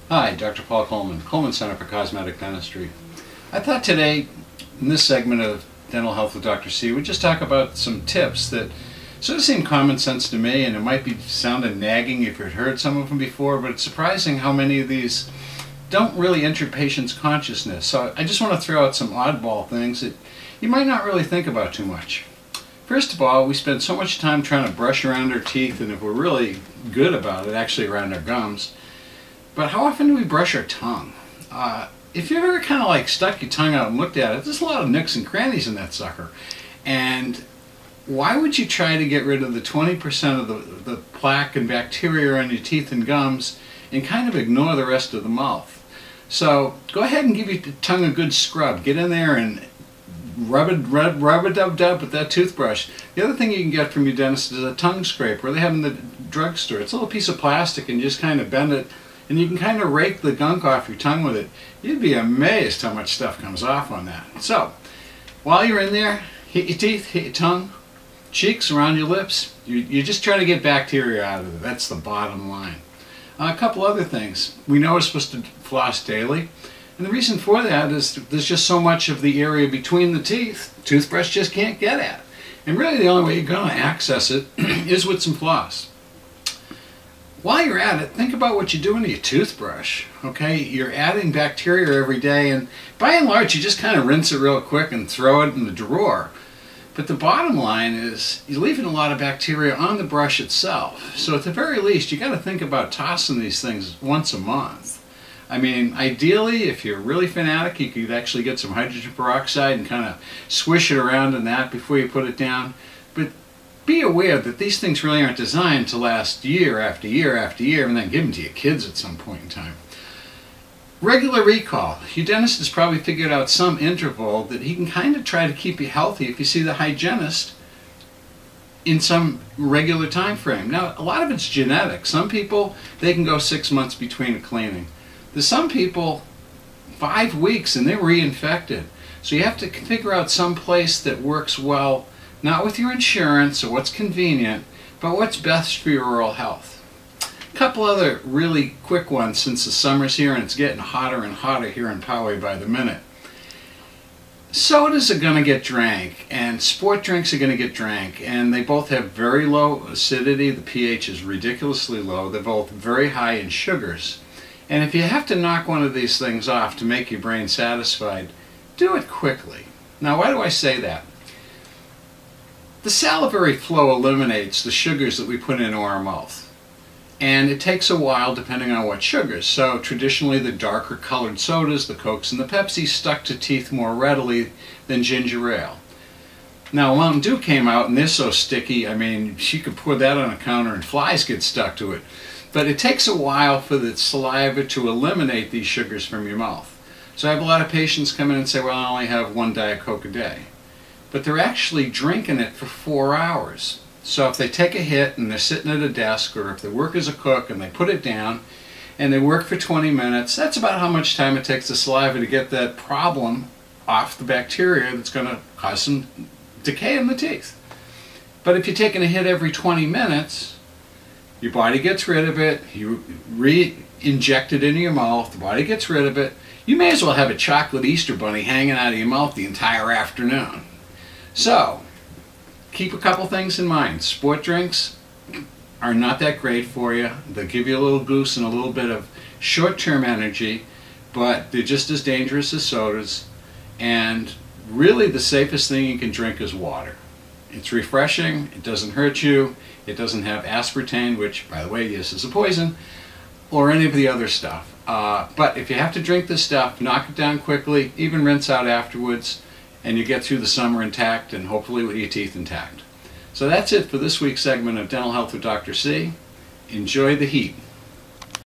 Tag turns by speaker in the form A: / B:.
A: Hi, Dr. Paul Coleman, Coleman Center for Cosmetic Dentistry. I thought today, in this segment of Dental Health with Dr. C, we'd just talk about some tips that sort of seem common sense to me, and it might be sounding nagging if you've heard some of them before, but it's surprising how many of these don't really enter patients' consciousness. So I just want to throw out some oddball things that you might not really think about too much. First of all, we spend so much time trying to brush around our teeth, and if we're really good about it, actually around our gums. But how often do we brush our tongue? If you've ever kind of like stuck your tongue out and looked at it, there's a lot of nooks and crannies in that sucker. And why would you try to get rid of the 20% of the plaque and bacteria on your teeth and gums and kind of ignore the rest of the mouth? So go ahead and give your tongue a good scrub. Get in there and rub it dub with that toothbrush. The other thing you can get from your dentist is a tongue scraper. They have in the drugstore. It's a little piece of plastic, and you just kind of bend it, and you can kind of rake the gunk off your tongue with it. You'd be amazed how much stuff comes off on that. So while you're in there, hit your teeth, hit your tongue, cheeks, around your lips. You're just trying to get bacteria out of it. That's the bottom line. A couple other things. We know we're supposed to floss daily. And the reason for that is there's just so much of the area between the teeth, toothbrush just can't get at. And really the only way you're going to access it is with some floss. While you're at it, think about what you're doing to your toothbrush. Okay, you're adding bacteria every day, and by and large you just kind of rinse it real quick and throw it in the drawer. But the bottom line is you're leaving a lot of bacteria on the brush itself. So at the very least, you got to think about tossing these things once a month. I mean, ideally, if you're really fanatic, you could actually get some hydrogen peroxide and kind of swish it around in that before you put it down. But be aware that these things really aren't designed to last year after year after year and then give them to your kids at some point in time. Regular recall. Your dentist has probably figured out some interval that he can kind of try to keep you healthy if you see the hygienist in some regular time frame. Now, a lot of it's genetic. Some people, they can go 6 months between a cleaning. There's some people 5 weeks and they're reinfected. So you have to figure out some place that works well, not with your insurance or what's convenient, but what's best for your oral health. A couple other really quick ones since the summer's here and it's getting hotter and hotter here in Poway by the minute. Sodas are going to get drank and sport drinks are going to get drank, and they both have very low acidity. The pH is ridiculously low. They're both very high in sugars. And if you have to knock one of these things off to make your brain satisfied, do it quickly. Now, why do I say that? The salivary flow eliminates the sugars that we put into our mouth. And it takes a while depending on what sugars. So traditionally the darker colored sodas, the Cokes and the Pepsis, stuck to teeth more readily than ginger ale. Now Mountain Dew came out and they're so sticky, I mean, you could pour that on a counter and flies get stuck to it. But it takes a while for the saliva to eliminate these sugars from your mouth. So I have a lot of patients come in and say, well, I only have one Diet Coke a day. But they're actually drinking it for 4 hours. So if they take a hit and they're sitting at a desk, or if they work as a cook and they put it down and they work for 20 minutes, that's about how much time it takes the saliva to get that problem off the bacteria that's going to cause some decay in the teeth. But if you're taking a hit every 20 minutes, your body gets rid of it, you re-inject it into your mouth, the body gets rid of it. You may as well have a chocolate Easter bunny hanging out of your mouth the entire afternoon. So, keep a couple things in mind. Sport drinks are not that great for you. They'll give you a little goose and a little bit of short-term energy, but they're just as dangerous as sodas. And really the safest thing you can drink is water. It's refreshing, it doesn't hurt you, it doesn't have aspartame, which, by the way, yes, is a poison, or any of the other stuff. But if you have to drink this stuff, knock it down quickly, even rinse out afterwards, and you get through the summer intact and hopefully with your teeth intact. So that's it for this week's segment of Dental Health with Dr. C. Enjoy the heat.